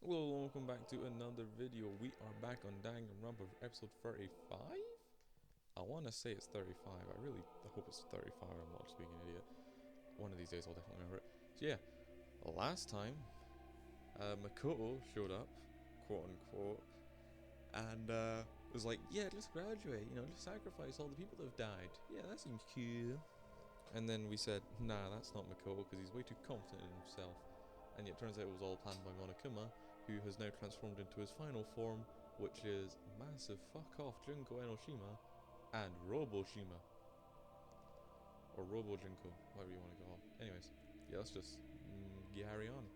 Hello, welcome back to another video. We are back on Danganronpa episode 35? I want to say it's 35. I really hope it's 35. I'm not just being an idiot. One of these days I'll definitely remember it. So yeah, last time, Makoto showed up, quote unquote, and was like, yeah, just graduate, just sacrifice all the people that have died. Yeah, that seems cool. And then we said, nah, that's not Makoto because he's way too confident in himself. And it turns out it was all planned by Monokuma, who has now transformed into his final form, which is massive fuck off Junko Enoshima and Robo Shima. Or Robo Junko, whatever you want to call it. Anyways, yeah, let's just carry on.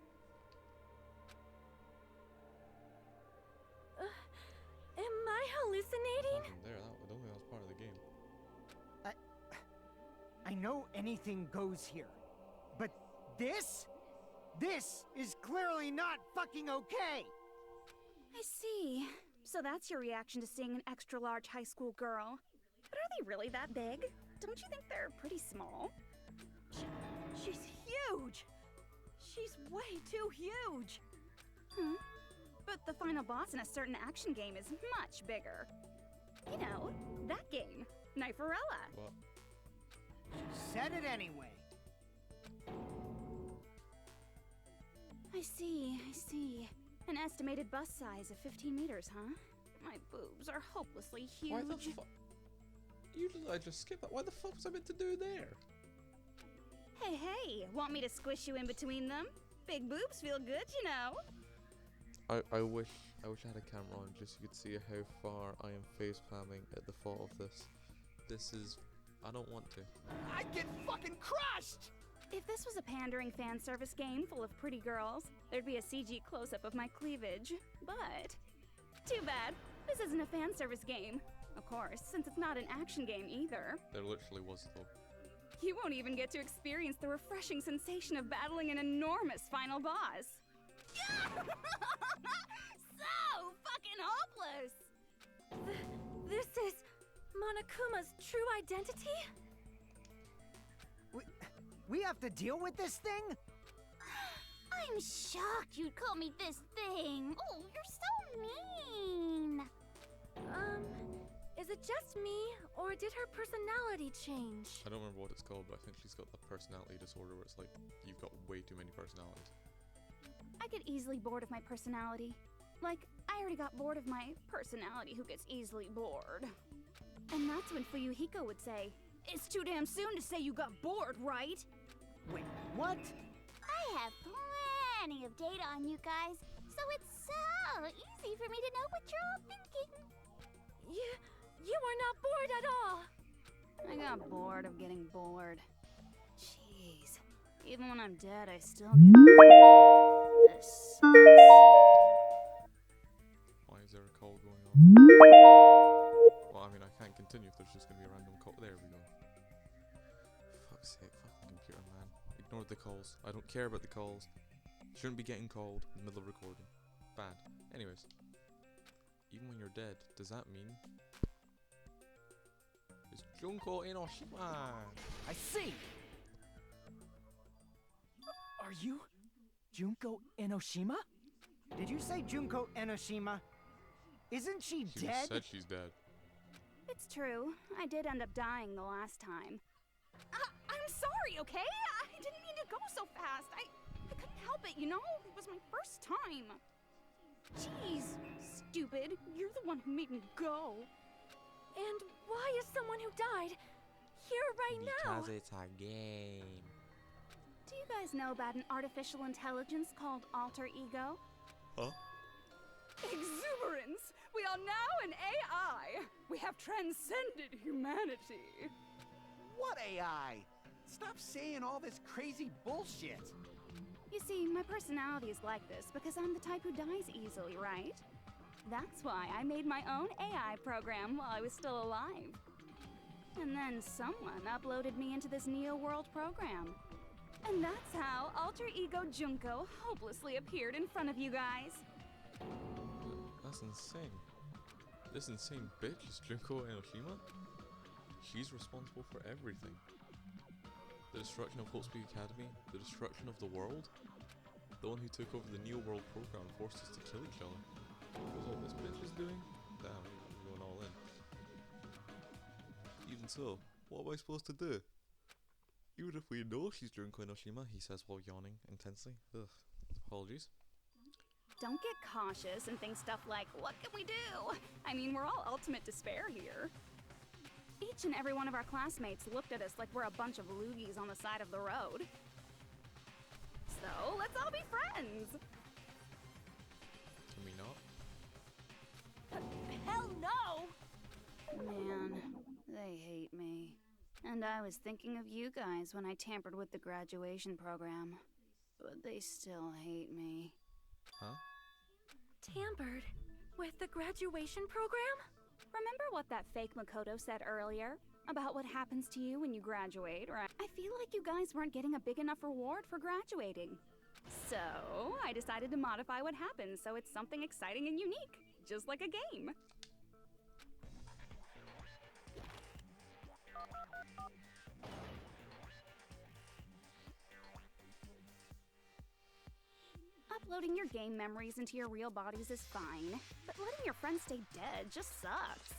Am I hallucinating? Nothing there, I don't think that was part of the game. I know anything goes here, but this is clearly not fucking okay! I see. So that's your reaction to seeing an extra-large high school girl. But are they really that big? Don't you think they're pretty small? She's huge! She's way too huge! But the final boss in a certain action game is much bigger. You know, that game, Kniferella. What? She said it anyway. I see. An estimated bust size of 15 meters, huh? My boobs are hopelessly huge. Why the fuck? I just skipped that. Why the fuck was I meant to do there? Hey, want me to squish you in between them? Big boobs feel good, you know. I wish I had a camera on just so you could see how far I am face palming at the thought of this. This is... I don't want to. I'd get fucking crushed! If this was a pandering fan service game full of pretty girls, there'd be a CG close-up of my cleavage. But too bad, this isn't a fan service game. Of course, since it's not an action game either. There literally was though. You won't even get to experience the refreshing sensation of battling an enormous final boss. So fucking hopeless! This is Monokuma's true identity? We have to deal with this thing? I'm shocked you'd call me this thing. Oh, you're so mean. Is it just me, or did her personality change? I don't remember what it's called, but I think she's got that personality disorder where it's like, you've got way too many personalities. I get easily bored of my personality. Like, I already got bored of my personality who gets easily bored. And that's when Fuyuhiko would say, "It's too damn soon to say you got bored, right?" Wait, what? I have plenty of data on you guys, so it's so easy for me to know what you're all thinking. You are not bored at all! I got bored of getting bored. Jeez. Even when I'm dead, I still get bored. This sucks. Why is there a call going on? Well, I mean, I can't continue if there's just gonna be a random call. There we go. Fuck's sake, fucking computer, man. Ignore the calls. I don't care about the calls. Shouldn't be getting called in the middle of recording. Bad. Anyways. Even when you're dead, does that mean... It's Junko Enoshima! I see! Are you Junko Enoshima? Did you say Junko Enoshima? Isn't she She dead? just said she's dead. It's true. I did end up dying the last time. I'm sorry, okay? I didn't mean to go so fast. I couldn't help it, you know? It was my first time. Jeez, stupid. You're the one who made me go. And why is someone who died here right now? Because it's a game. Do you guys know about an artificial intelligence called alter ego? Huh? Exuberance! We are now an AI! We have transcended humanity! What AI? Stop saying all this crazy bullshit. You see, my personality is like this because I'm the type who dies easily, right? That's why I made my own AI program while I was still alive. And then someone uploaded me into this Neo World program. And that's how Alter Ego Junko hopelessly appeared in front of you guys. That's insane. This insane bitch is Junko Enoshima? She's responsible for everything. The destruction of Hope Speak Academy, the destruction of the world. The one who took over the New World program forced us to kill each other. What's all this bitch is doing? Damn, I'm going all in. Even so, what am I supposed to do? Even if we know she's Junko Enoshima, he says while yawning intensely. Ugh. Apologies. Don't get cautious and think stuff like, what can we do? I mean, we're all ultimate despair here. Each and every one of our classmates looked at us like we're a bunch of loogies on the side of the road. So, let's all be friends! Can we not? Hell no! Man, they hate me. And I was thinking of you guys when I tampered with the graduation program. But they still hate me. Huh? Tampered with the graduation program? Remember what that fake Makoto said earlier? About what happens to you when you graduate, right? I feel like you guys weren't getting a big enough reward for graduating. So, I decided to modify what happens so it's something exciting and unique. Just like a game. Uploading your game memories into your real bodies is fine, but letting your friends stay dead just sucks.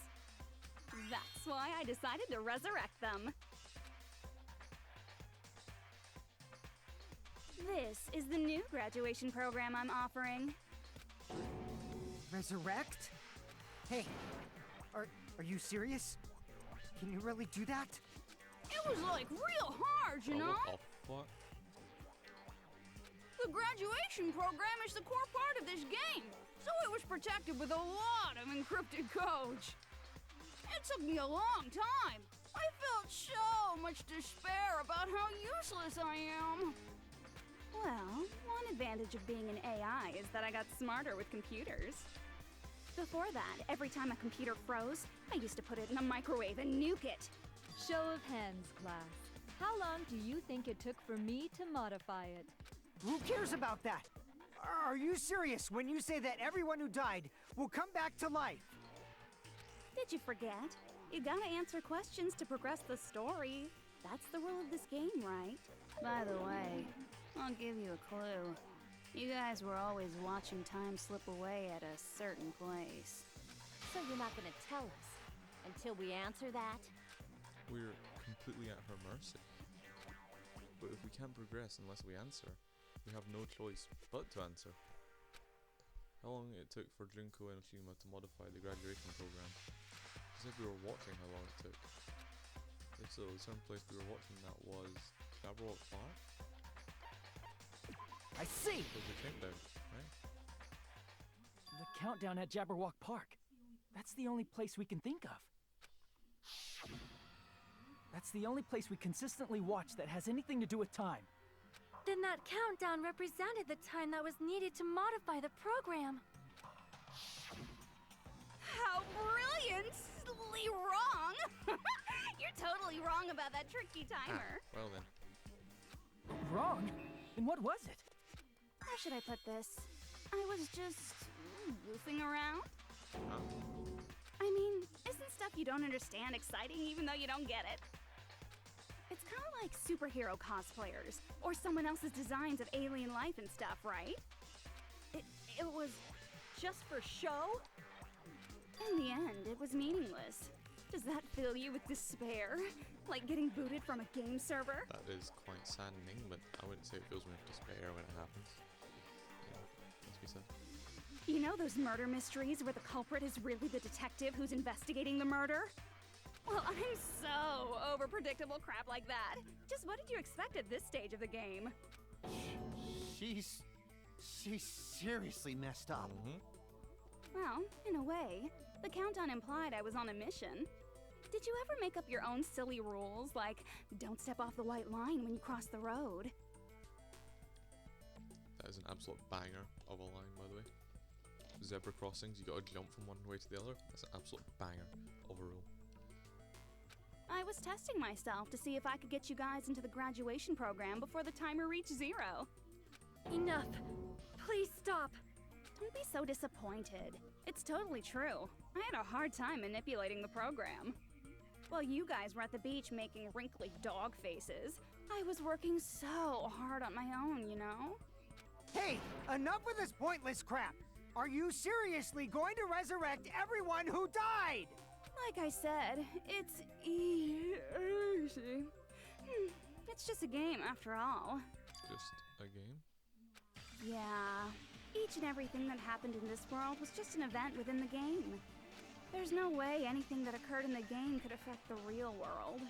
That's why I decided to resurrect them. This is the new graduation program I'm offering. Resurrect? Hey, are you serious? Can you really do that? It was like real hard, you know? What the fuck? The graduation program is the core part of this game, so it was protected with a lot of encrypted codes. It took me a long time. I felt so much despair about how useless I am. Well, one advantage of being an AI is that I got smarter with computers. Before that, every time a computer froze, I used to put it in a microwave and nuke it. Show of hands, class. How long do you think it took for me to modify it? Who cares about that? Are you serious when you say that everyone who died will come back to life? Did you forget? You gotta answer questions to progress the story. That's the rule of this game, right? By the way, I'll give you a clue. You guys were always watching time slip away at a certain place. So you're not gonna tell us until we answer that? We're completely at her mercy. But if we can't progress unless we answer, we have no choice but to answer. How long it took for Junko and Enoshima to modify the graduation program? She said we were watching how long it took. If so, the certain place we were watching that was Jabberwock Park? I see! There's a countdown, right? The countdown at Jabberwock Park. That's the only place we can think of. That's the only place we consistently watch that has anything to do with time. Then that countdown represented the time that was needed to modify the program. How brilliantly wrong! You're totally wrong about that tricky timer. Well then. Wrong? And what was it? How should I put this? I was just goofing around. Huh? I mean, isn't stuff you don't understand exciting even though you don't get it? It's kind of like superhero cosplayers, or someone else's designs of alien life and stuff, right? It was just for show? In the end, it was meaningless. Does that fill you with despair? Like getting booted from a game server? That is quite saddening, but I wouldn't say it fills me with despair when it happens. Yeah, must be sad. You know those murder mysteries where the culprit is really the detective who's investigating the murder? Well, I'm so over predictable crap like that. Just what did you expect at this stage of the game? She's seriously messed up. Well, in a way, the countdown implied I was on a mission. Did you ever make up your own silly rules, like don't step off the white line when you cross the road? That is an absolute banger of a line, by the way. Zebra crossings, you gotta jump from one way to the other. That's an absolute banger of a rule. I was testing myself to see if I could get you guys into the graduation program before the timer reached 0. Enough. Please stop. Don't be so disappointed. It's totally true. I had a hard time manipulating the program. While you guys were at the beach making wrinkly dog faces, I was working so hard on my own, you know? Hey, enough of this pointless crap! Are you seriously going to resurrect everyone who died? Like I said, it's easy. It's just a game after all. Just a game? Yeah. Each and everything that happened in this world was just an event within the game. There's no way anything that occurred in the game could affect the real world.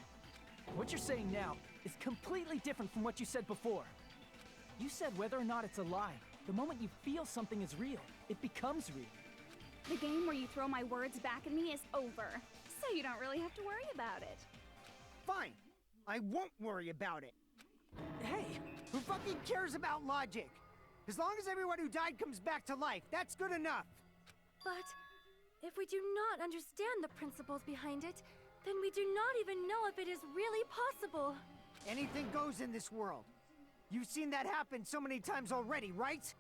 What you're saying now is completely different from what you said before. You said whether or not it's a lie, the moment you feel something is real, it becomes real. The game where you throw my words back at me is over, so you don't really have to worry about it. Fine. I won't worry about it. Hey, Who fucking cares about logic? As long as everyone who died comes back to life, that's good enough. But if we do not understand the principles behind it, then we do not even know if it is really possible. Anything goes in this world. You've seen that happen so many times already, right?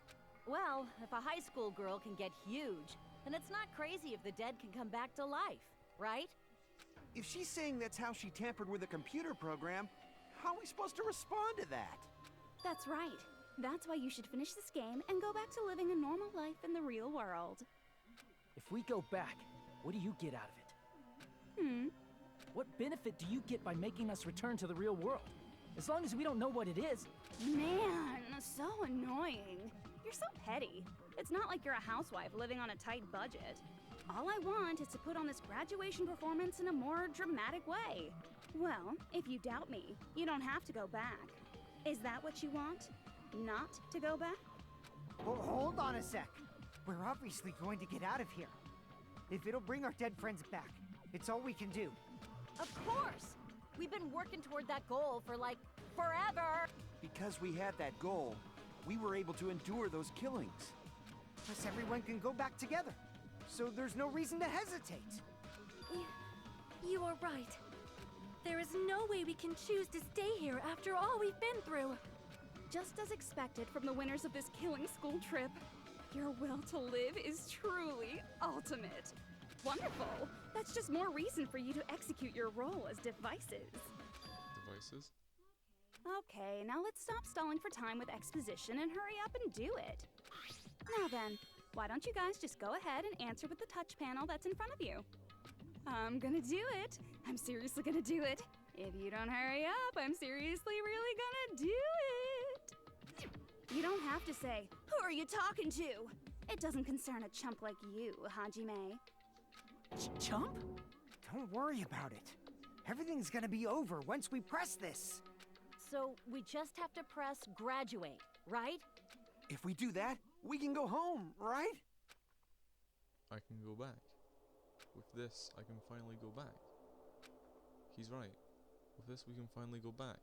Well, if a high school girl can get huge, then it's not crazy if the dead can come back to life, right? If she's saying that's how she tampered with a computer program, how are we supposed to respond to that? That's right. That's why you should finish this game and go back to living a normal life in the real world. if we go back, what do you get out of it? What benefit do you get by making us return to the real world? As long as we don't know what it is. Man, so annoying. You're so petty. It's not like you're a housewife living on a tight budget. All I want is to put on this graduation performance in a more dramatic way. Well, if you doubt me, you don't have to go back. Is that what you want? Not to go back? Well, hold on a sec. We're obviously going to get out of here. If it'll bring our dead friends back, it's all we can do. Of course! We've been working toward that goal for, like, forever! Because we had that goal, we were able to endure those killings. Plus, everyone can go back together. So there's no reason to hesitate. You are right. There is no way we can choose to stay here after all we've been through. Just as expected from the winners of this killing school trip, your will to live is truly ultimate. Wonderful! That's just more reason for you to execute your role as devices. Devices? Okay, now let's stop stalling for time with exposition and hurry up and do it. Now then, why don't you guys just go ahead and answer with the touch panel that's in front of you? I'm gonna do it. I'm seriously gonna do it. If you don't hurry up, I'm seriously really gonna do it. You don't have to say, "Who are you talking to?" It doesn't concern a chump like you, Hajime. Chump? Don't worry about it. Everything's gonna be over once we press this. So we just have to press graduate, right? If we do that, we can go home, right? I can go back. With this, I can finally go back. He's right. With this, we can finally go back.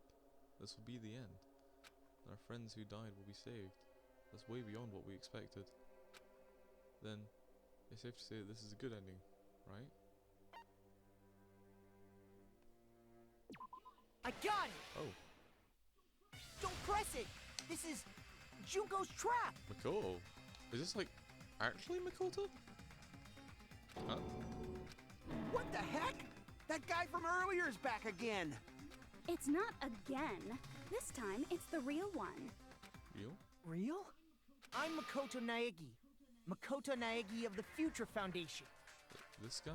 This will be the end. And our friends who died will be saved. That's way beyond what we expected. Then, it's safe to say that this is a good ending, right? I got it! Oh, Don't press it! This is Junko's trap! Makoto. Is this like actually Makoto? Huh? What the heck? That guy from earlier is back again. It's not again. This time, it's the real one. Real? Real? I'm Makoto Naegi. Makoto Naegi of the Future Foundation. This guy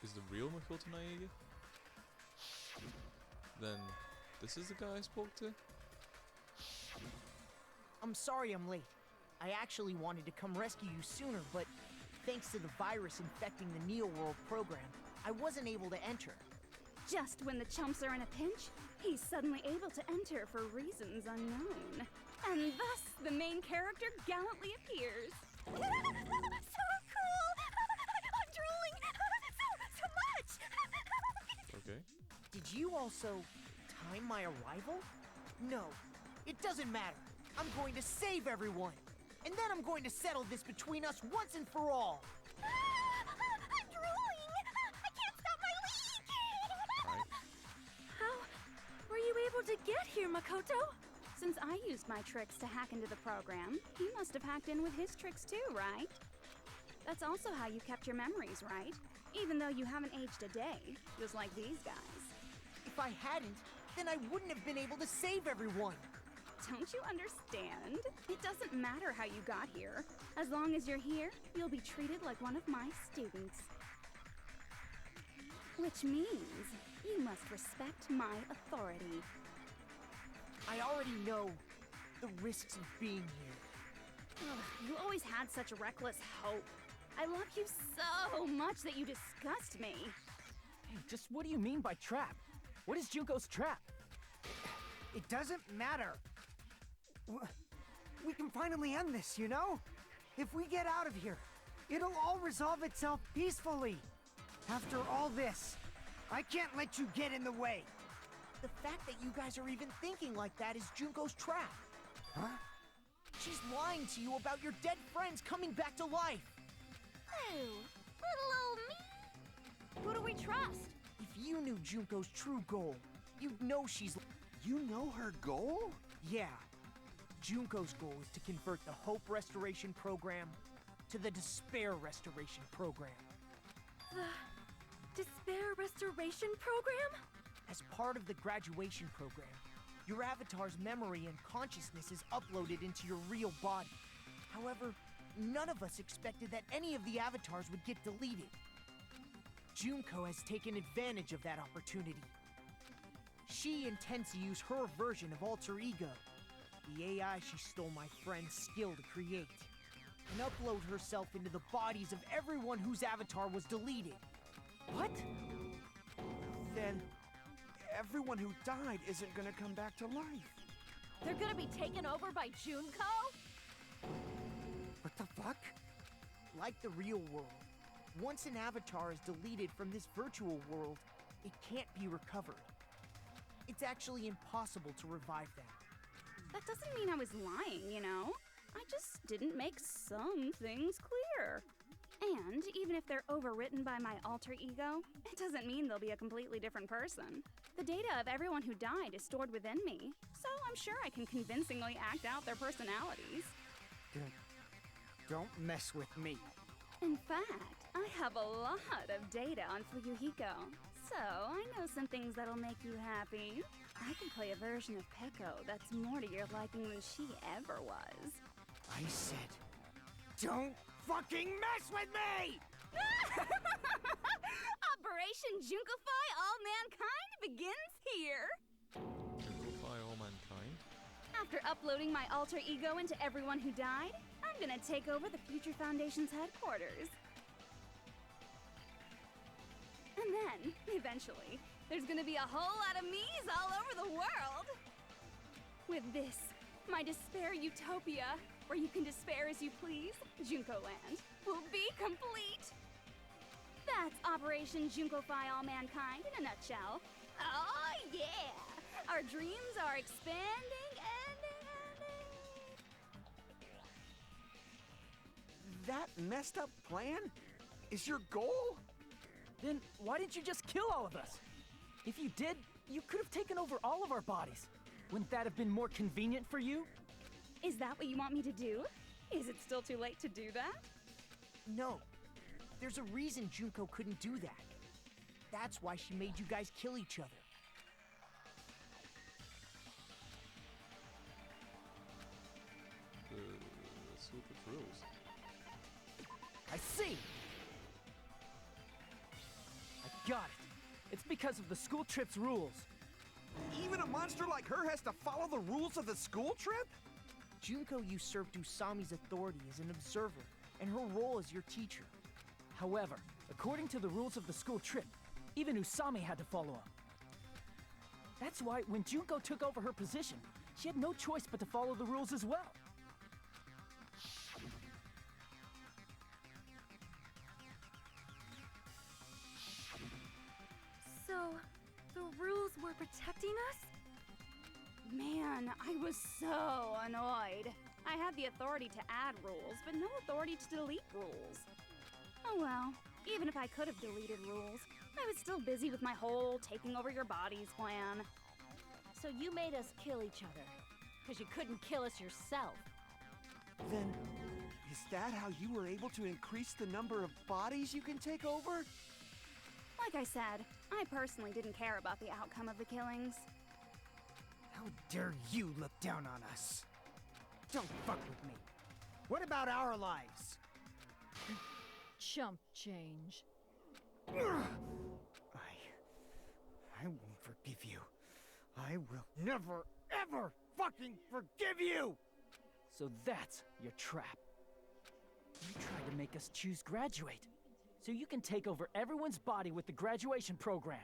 is the real Makoto Naegi? Then, this is the guy I spoke to? I'm sorry I'm late. I actually wanted to come rescue you sooner, but thanks to the virus infecting the Neo World program, I wasn't able to enter. Just when the chumps are in a pinch, he's suddenly able to enter for reasons unknown. And thus, the main character gallantly appears. So cool! I'm drooling so much! Okay. Did you also time my arrival? No, it doesn't matter. I'm going to save everyone. And then I'm going to settle this between us once and for all. I'm drooling! I can't stop my leak! Alright. How were you able to get here, Makoto? Since I used my tricks to hack into the program, he must have hacked in with his tricks too, right? That's also how you kept your memories, right? Even though you haven't aged a day, just like these guys. If I hadn't, then I wouldn't have been able to save everyone. Don't you understand? It doesn't matter how you got here. As long as you're here, you'll be treated like one of my students. Which means you must respect my authority. I already know the risks of being here. Ugh, you always had such reckless hope. I love you so much that you disgust me. Hey, just what do you mean by trap? What is Junko's trap? It doesn't matter. We can finally end this, you know? If we get out of here, it'll all resolve itself peacefully. After all this, I can't let you get in the way. The fact that you guys are even thinking like that is Junko's trap. Huh? She's lying to you about your dead friends coming back to life. Who? Little old me? Who do we trust? If you knew Junko's true goal, you'd know she's... You know her goal? Yeah. Junko's goal is to convert the Hope Restoration Program to the Despair Restoration Program. The Despair Restoration Program? As part of the graduation program, your avatar's memory and consciousness is uploaded into your real body. However, none of us expected that any of the avatars would get deleted. Junko has taken advantage of that opportunity. She intends to use her version of Alter Ego, the AI she stole my friend's skill to create, and upload herself into the bodies of everyone whose avatar was deleted. What? Then everyone who died isn't gonna come back to life. They're gonna be taken over by Junko? What the fuck? Like the real world, once an avatar is deleted from this virtual world, it can't be recovered. It's actually impossible to revive them. That doesn't mean I was lying, you know? I just didn't make some things clear. And even if they're overwritten by my alter ego, it doesn't mean they'll be a completely different person. The data of everyone who died is stored within me, so I'm sure I can convincingly act out their personalities. Don't mess with me. In fact, I have a lot of data on Fuyuhiko, so I know some things that'll make you happy. I can play a version of Peko that's more to your liking than she ever was. I said, don't fucking mess with me! Operation Junkify All Mankind begins here! Junkoify all mankind? After uploading my alter ego into everyone who died, I'm gonna take over the Future Foundation's headquarters. And then, eventually, there's gonna be a whole lot of me's all over the world! With this, my despair utopia, where you can despair as you please, Junko Land, will be complete! That's Operation Junkify All Mankind in a nutshell. Oh yeah! Our dreams are expanding and... That messed up plan is your goal? Then why didn't you just kill all of us? If you did, you could have taken over all of our bodies. Wouldn't that have been more convenient for you? Is that what you want me to do? Is it still too late to do that? No. There's a reason Junko couldn't do that. That's why she made you guys kill each other. Super rules. I see! I got it. It's because of the school trip's rules. Even a monster like her has to follow the rules of the school trip? Junko usurped Usami's authority as an observer, and her role as your teacher. However, according to the rules of the school trip, even Usami had to follow them. That's why when Junko took over her position, she had no choice but to follow the rules as well. So, the rules were protecting us? Man, I was so annoyed. I had the authority to add rules, but no authority to delete rules. Oh well, even if I could have deleted rules, I was still busy with my whole taking over your bodies plan. So you made us kill each other, because you couldn't kill us yourself. Then, is that how you were able to increase the number of bodies you can take over? Like I said, I personally didn't care about the outcome of the killings. How dare you look down on us? Don't fuck with me. What about our lives? Chump change. I won't forgive you. I will never, ever fucking forgive you! So that's your trap. You tried to make us choose graduate, so you can take over everyone's body with the graduation program.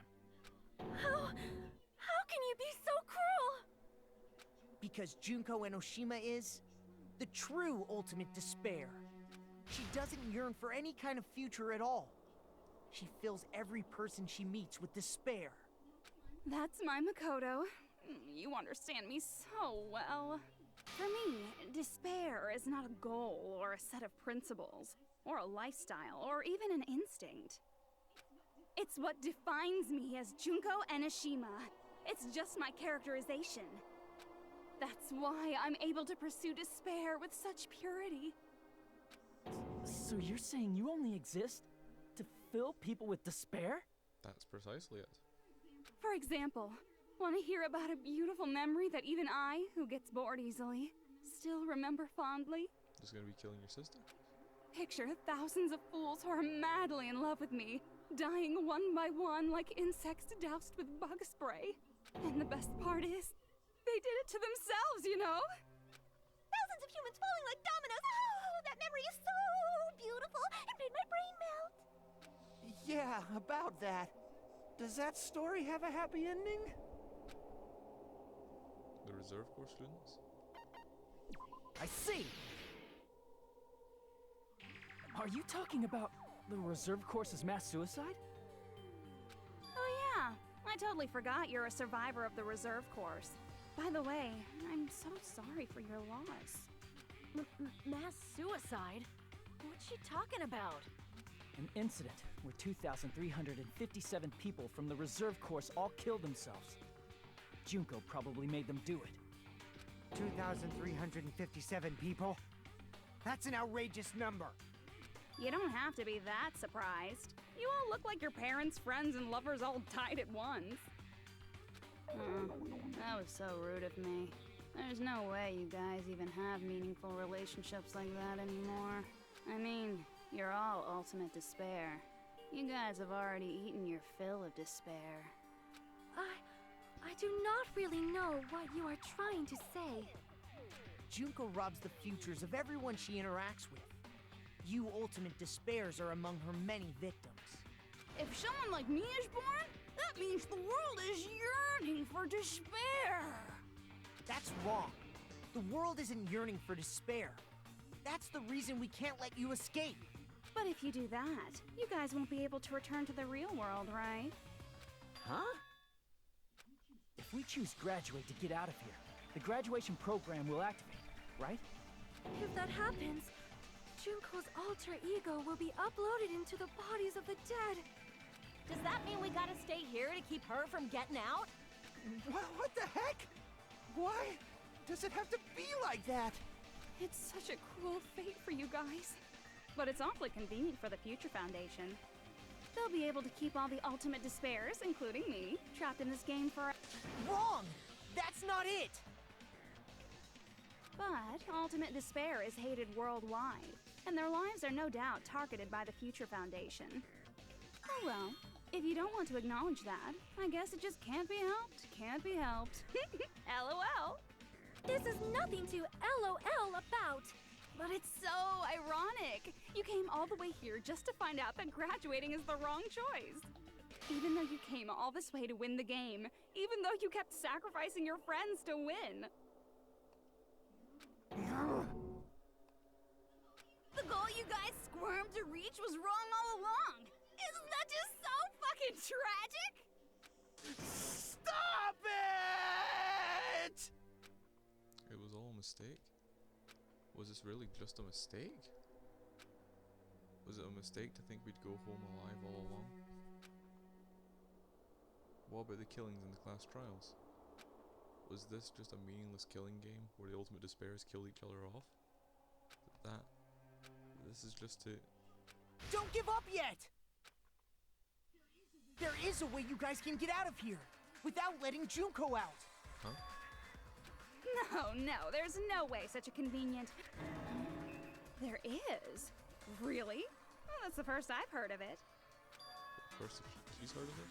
How can you be so cruel? Because Junko Enoshima is the true ultimate despair. She doesn't yearn for any kind of future at all. She fills every person she meets with despair. That's my Makoto. You understand me so well. For me, despair is not a goal or a set of principles, or a lifestyle, or even an instinct. It's what defines me as Junko Enoshima. It's just my characterization. That's why I'm able to pursue despair with such purity. So you're saying you only exist to fill people with despair? That's precisely it. For example, want to hear about a beautiful memory that even I, who gets bored easily, still remember fondly? Just gonna be killing your sister? Picture thousands of fools who are madly in love with me, dying one by one like insects doused with bug spray. And the best part is, they did it to themselves, you know? Thousands of humans falling like dominoes. Oh, that memory is so beautiful. It made my brain melt. Yeah, about that. Does that story have a happy ending? The reserve corps students? I see! Are you talking about the reserve course's mass suicide? Oh yeah, I totally forgot you're a survivor of the reserve course. By the way, I'm so sorry for your loss. Mass suicide? What's she talking about? An incident where 2,357 people from the reserve course all killed themselves. Junko probably made them do it. 2,357 people? That's an outrageous number. You don't have to be that surprised. You all look like your parents, friends, and lovers all died at once. That was so rude of me. There's no way you guys even have meaningful relationships like that anymore. I mean, you're all ultimate despair. You guys have already eaten your fill of despair. I do not really know what you are trying to say. Junko robs the futures of everyone she interacts with. You ultimate despairs are among her many victims. If someone like me is born, that means the world is yearning for despair. That's wrong. The world isn't yearning for despair. That's the reason we can't let you escape. But if you do that, you guys won't be able to return to the real world, right? Huh? If we choose graduate to get out of here, the graduation program will activate, right? If that happens, Junko's alter ego will be uploaded into the bodies of the dead. Does that mean we gotta stay here to keep her from getting out? What the heck? Why does it have to be like that? It's such a cruel fate for you guys. But it's awfully convenient for the Future Foundation. They'll be able to keep all the ultimate despairs, including me, trapped in this game for... Wrong! That's not it! But ultimate despair is hated worldwide, and their lives are no doubt targeted by the Future Foundation. Oh well, if you don't want to acknowledge that, I guess it just can't be helped. Can't be helped. LOL. This is nothing to LOL about. But it's so ironic. You came all the way here just to find out that graduating is the wrong choice. Even though you came all this way to win the game, even though you kept sacrificing your friends to win. The goal you guys squirmed to reach was wrong all along. Isn't that just so fucking tragic? Stop it! It was all a mistake? Was this really just a mistake? Was it a mistake to think we'd go home alive all along? What about the killings in the class trials? Was this just a meaningless killing game where the ultimate despairs killed each other off? This is just to... Don't give up yet! There is a way you guys can get out of here, without letting Junko out. Huh? No, there's no way such a convenient... There is? Really? Well, that's the first I've heard of it. First, if she's heard of it,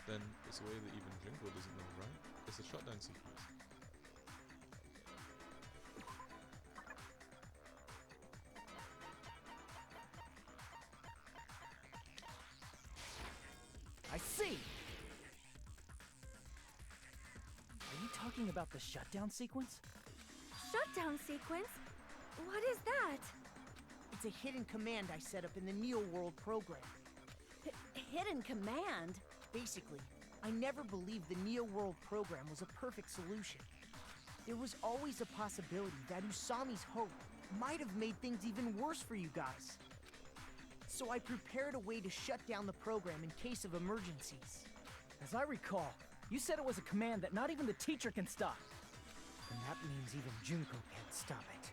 then it's a way that even Junko doesn't know, right? It's a shutdown sequence. I see! Are you talking about the shutdown sequence? Shutdown sequence? What is that? It's a hidden command I set up in the Neo World program. Hidden command? Basically, I never believed the Neo World program was a perfect solution. There was always a possibility that Usami's hope might have made things even worse for you guys. So I prepared a way to shut down the program in case of emergencies. As I recall, you said it was a command that not even the teacher can stop. And that means even Junko can't stop it.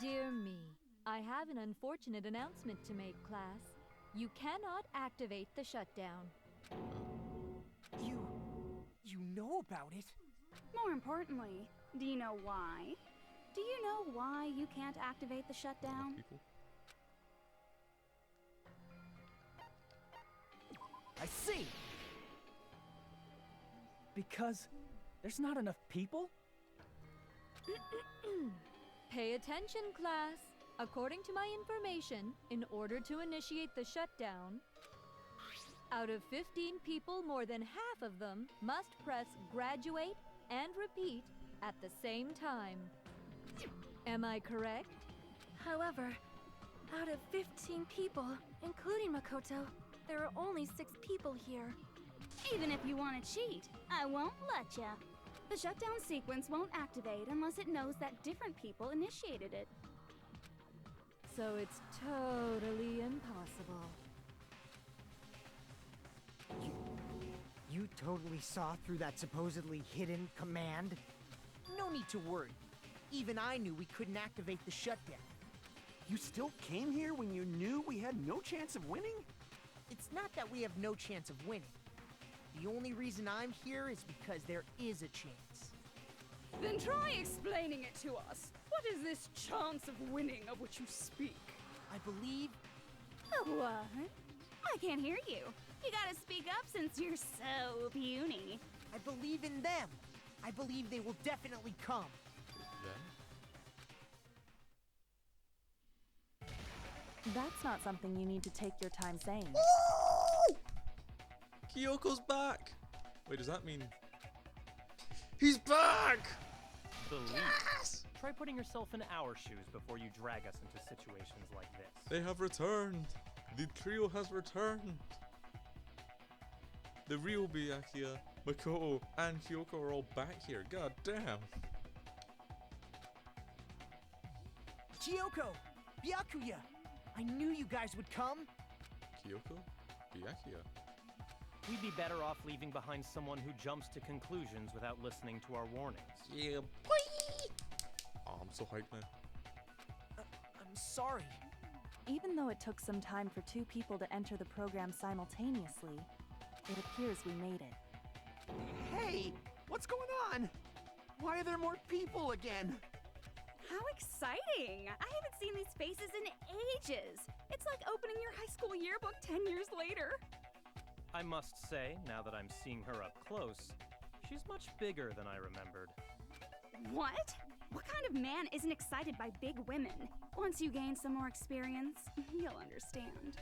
Dear me, I have an unfortunate announcement to make, class. You cannot activate the shutdown. You know about it? More importantly, do you know why? Do you know why you can't activate the shutdown? People? I see! Because there's not enough people? Pay attention, class. According to my information, in order to initiate the shutdown, out of 15 people, more than half of them must press graduate and repeat at the same time. Am I correct? However, out of 15 people, including Makoto, there are only 6 people here. Even if you want to cheat, I won't let ya. The shutdown sequence won't activate unless it knows that different people initiated it. So it's totally impossible. You totally saw through that supposedly hidden command? No need to worry. Even I knew we couldn't activate the shutdown. You still came here when you knew we had no chance of winning? It's not that we have no chance of winning. The only reason I'm here is because there is a chance. Then try explaining it to us. What is this chance of winning of which you speak? I believe... What? I can't hear you. You gotta speak up since you're so puny. I believe in them. I believe they will definitely come. That's not something you need to take your time saying. Kyoko's back! Wait, does that mean... He's back! Yes! Try putting yourself in our shoes before you drag us into situations like this. They have returned! The trio has returned! The real Byakuya, Makoto, and Kyoko are all back here. God damn! Kyoko! Byakuya! I knew you guys would come! Kyoko? Byakuya? We'd be better off leaving behind someone who jumps to conclusions without listening to our warnings. Yeah, boy! Oh, I'm so hyped now. I'm sorry. Even though it took some time for 2 people to enter the program simultaneously, it appears we made it. Hey, what's going on? Why are there more people again? How exciting! I haven't seen these faces in ages. It's like opening your high school yearbook 10 years later. I must say, now that I'm seeing her up close, she's much bigger than I remembered. What? What kind of man isn't excited by big women? Once you gain some more experience, you'll understand.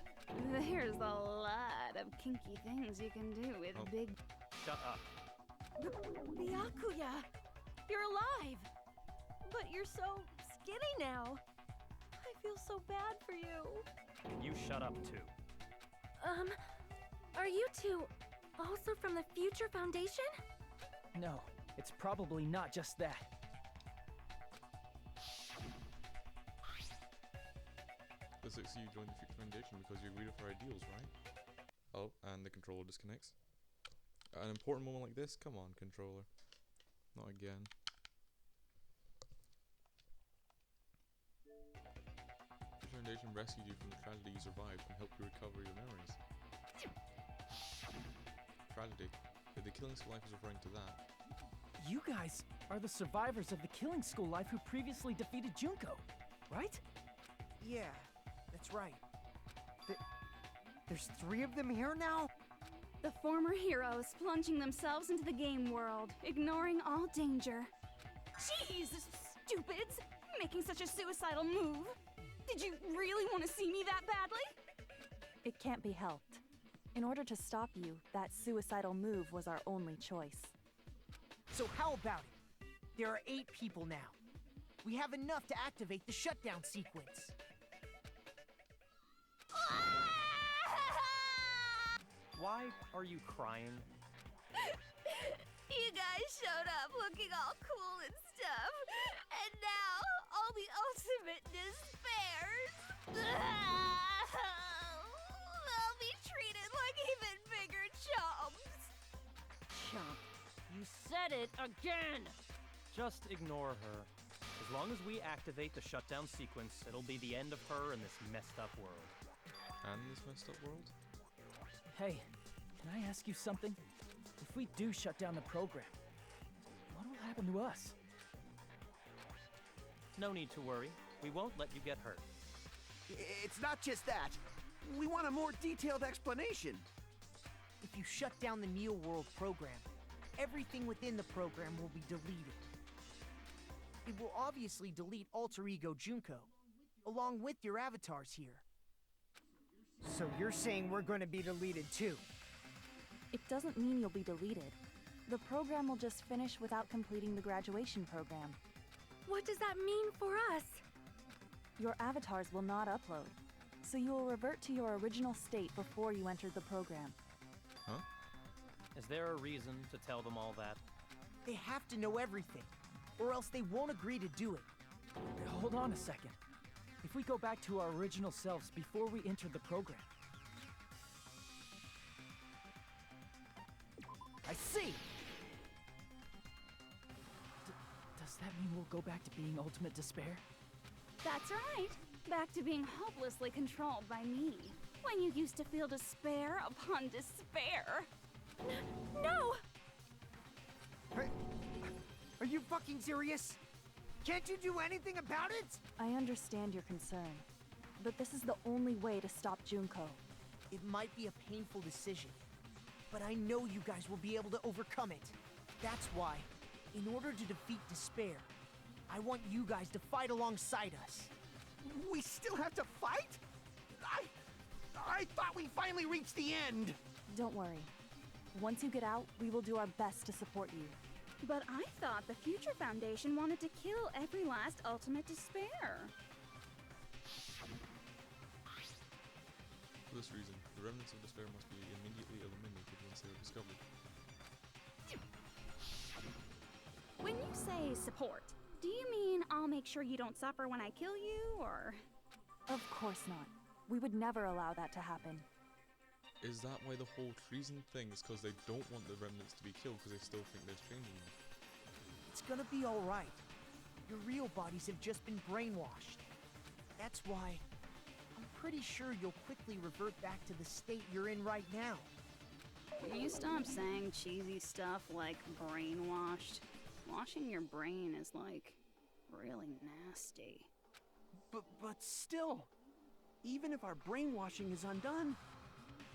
There's a lot of kinky things you can do with big... Shut up. Byakuya! You're alive! But you're so skinny now. I feel so bad for you. And you shut up too. Are you two also from the Future Foundation? No, it's probably not just that. The 6 of you joined the Future Foundation because you agreed with our ideals, right? Oh, and the controller disconnects. At an important moment like this? Come on, controller. Not again. The Foundation rescued you from the tragedy you survived and helped you recover your memories. Tragedy? If the killing of life is referring to that. You guys are the survivors of the killing school life who previously defeated Junko, right? Yeah, that's right. There's 3 of them here now? The former heroes plunging themselves into the game world, ignoring all danger. Jeez, stupids! Making such a suicidal move. Did you really want to see me that badly? It can't be helped. In order to stop you, that suicidal move was our only choice. So how about it? There are 8 people now. We have enough to activate the shutdown sequence. Why are you crying? You guys showed up looking all cool and stuff, and now all the ultimate despairs. They'll be treated like even bigger chumps. Chump, you said it again! Just ignore her. As long as we activate the shutdown sequence, it'll be the end of her in this messed up world. And this messed up world? Hey, can I ask you something? If we do shut down the program, what will happen to us? No need to worry. We won't let you get hurt. It's not just that. We want a more detailed explanation. If you shut down the Neo World program, everything within the program will be deleted. It will obviously delete Alter Ego Junko, along with your avatars here. So you're saying we're going to be deleted too? It doesn't mean you'll be deleted. The program will just finish without completing the graduation program. What does that mean for us? Your avatars will not upload, so you will revert to your original state before you entered the program. Huh? Is there a reason to tell them all that? They have to know everything, or else they won't agree to do it. Hold on a second. If we go back to our original selves before we entered the program. I see! Does that mean we'll go back to being ultimate despair? That's right. Back to being hopelessly controlled by me. When you used to feel despair upon despair. No! Are you fucking serious? Can't you do anything about it? I understand your concern, but this is the only way to stop Junko. It might be a painful decision, but I know you guys will be able to overcome it. That's why, in order to defeat despair, I want you guys to fight alongside us. We still have to fight? I thought we finally reached the end. Don't worry. Once you get out, we will do our best to support you. But I thought the Future Foundation wanted to kill every last ultimate despair. For this reason, the remnants of despair must be immediately eliminated once they are discovered. When you say support, do you mean I'll make sure you don't suffer when I kill you, or...? Of course not. We would never allow that to happen. Is that why the whole treason thing is because they don't want the remnants to be killed because they still think there's changing them? It's gonna be alright. Your real bodies have just been brainwashed. That's why I'm pretty sure you'll quickly revert back to the state you're in right now. Will you stop saying cheesy stuff like brainwashed? Washing your brain is like really nasty. But still, even if our brainwashing is undone,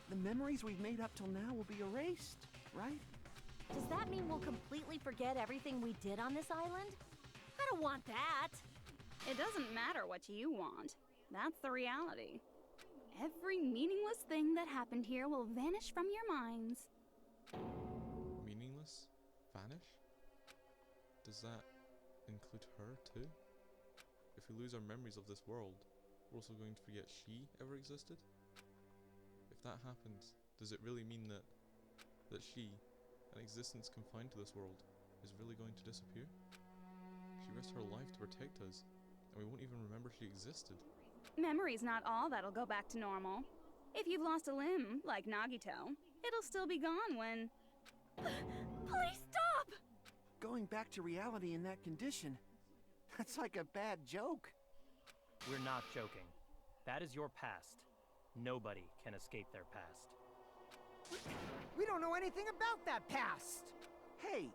the memories we've made up till now will be erased, right? Does that mean we'll completely forget everything we did on this island? I don't want that. It doesn't matter what you want. That's the reality. Every meaningless thing that happened here will vanish from your minds. Meaningless? Vanish? Does that include her too? If we lose our memories of this world, we're also going to forget she ever existed? If that happens, does it really mean that she, an existence confined to this world, is really going to disappear? She risked her life to protect us, and we won't even remember she existed. Memory's not all that'll go back to normal. If you've lost a limb, like Nagito, it'll still be gone when... Please stop! Going back to reality in that condition, that's like a bad joke. We're not joking. That is your past. Nobody can escape their past. We don't know anything about that past! Hey,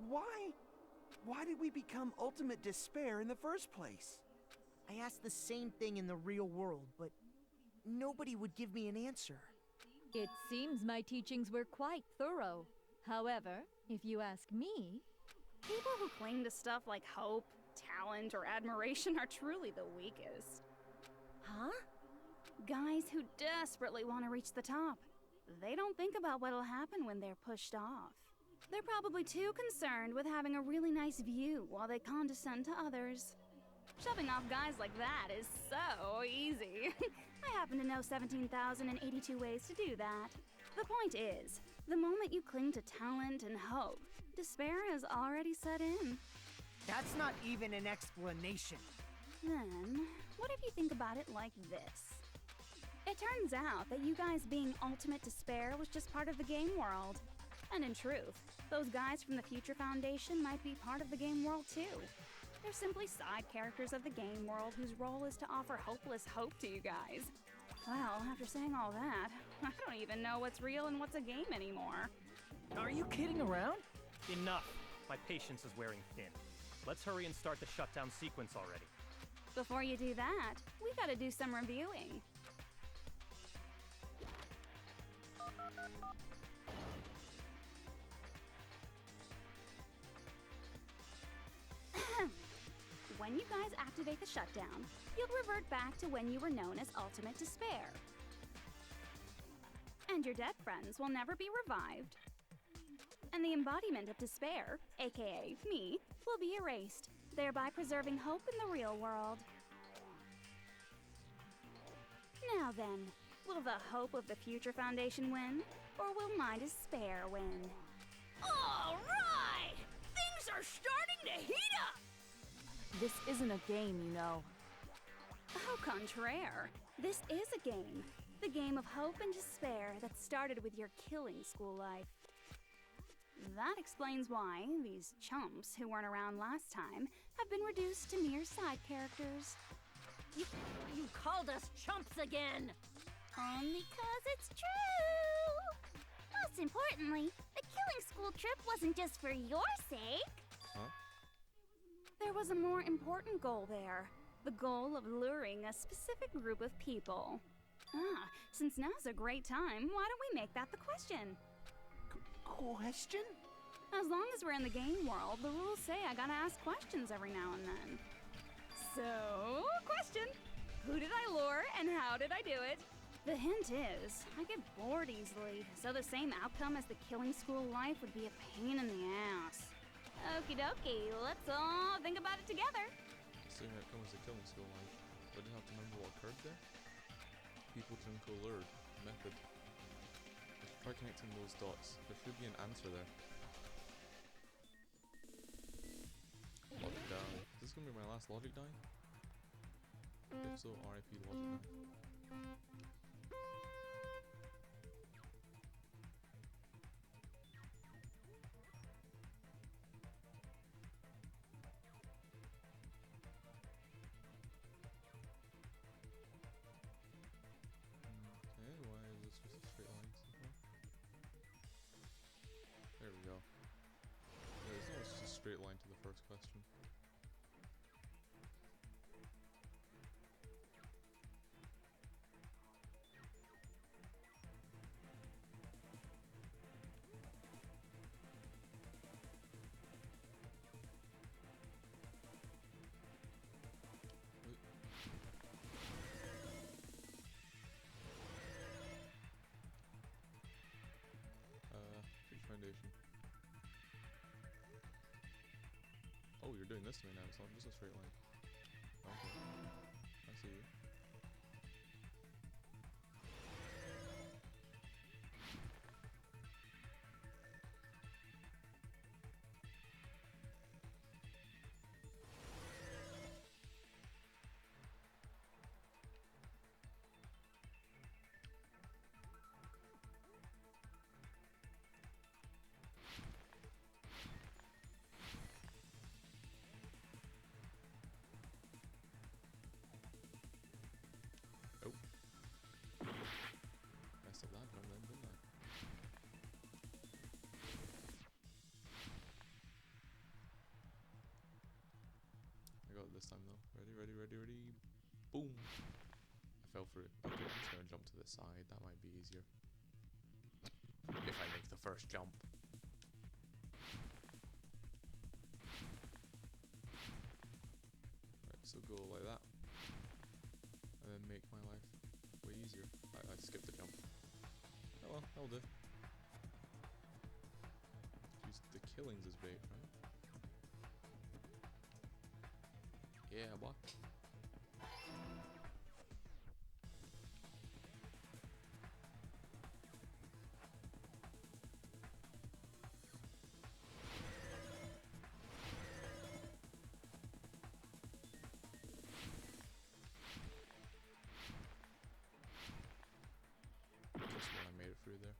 Why did we become ultimate despair in the first place? I asked the same thing in the real world, but nobody would give me an answer. It seems my teachings were quite thorough. However, if you ask me, People who cling to stuff like hope, talent, or admiration are truly the weakest. Huh? Guys who desperately want to reach the top. They don't think about what'll happen when they're pushed off. They're probably too concerned with having a really nice view while they condescend to others. Shoving off guys like that is so easy. I happen to know 17,082 ways to do that. The point is, the moment you cling to talent and hope, despair has already set in. That's not even an explanation. Then, what if you think about it like this? It turns out that you guys being ultimate despair was just part of the game world. And in truth, those guys from the Future Foundation might be part of the game world too. They're simply side characters of the game world whose role is to offer hopeless hope to you guys. Well, after saying all that, I don't even know what's real and what's a game anymore. Are you kidding around? Enough. My patience is wearing thin. Let's hurry and start the shutdown sequence already. Before you do that, we gotta do some reviewing. When you guys activate the shutdown, you'll revert back to when you were known as Ultimate Despair. And your dead friends will never be revived. And the embodiment of despair, aka me, will be erased, thereby preserving hope in the real world. Now then, will the hope of the Future Foundation win, or will my despair win? All right! Things are starting to heat up! This isn't a game, you know. Au contraire, this is a game. The game of hope and despair that started with your killing school life. That explains why these chumps who weren't around last time have been reduced to mere side characters. You called us chumps again! Only 'cause it's true! Most importantly, the killing school trip wasn't just for your sake. Huh? There was a more important goal there. The goal of luring a specific group of people. Since now's a great time, why don't we make that the question? Question? As long as we're in the game world, the rules say I gotta ask questions every now and then. So, question. Who did I lure and how did I do it? The hint is, I get bored easily, so the same outcome as the killing school life would be a pain in the ass. Okie dokie, let's all think about it together. Same outcome as the killing school life. But I didn't have to remember what occurred there. People to lured. Method. Try connecting those dots. There should be an answer there. Logic die. Is this gonna be my last logic die? If so, RIP logic die. Okay, why is this just a straight line so far? There we go. Yeah, it's almost just a straight line to the first question. Future Foundation. Oh, you're doing this to me now. It's not just a straight line. Okay. I see you. this time though. Ready, ready, ready, ready. Boom. I fell for it. Okay, I'm just gonna jump to the side. That might be easier. If I make the first jump. Right, so go like that. And then make my life way easier. I skipped the jump. Oh well, that'll do. Use the killings as bait, right? Yeah, what? Just when I made it through there.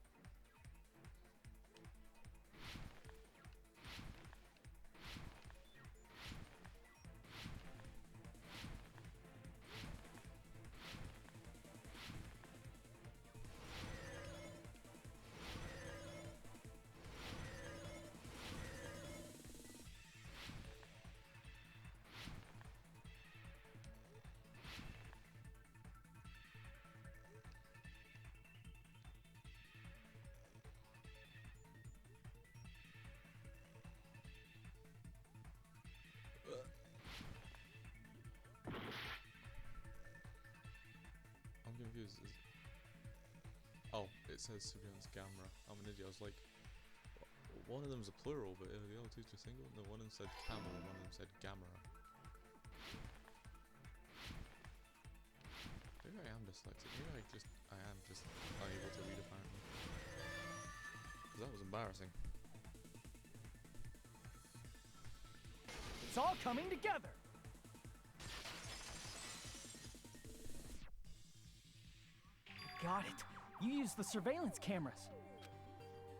I'm confused. Oh, it says surveillance camera. I'm an idiot. I was like, one of them's a plural, but the other two's just single. No, one of them said camel, and one of them said gamma. Maybe I am dyslexic. Maybe I am just unable to read apparently. Because that was embarrassing. It's all coming together! Got it. You used the surveillance cameras.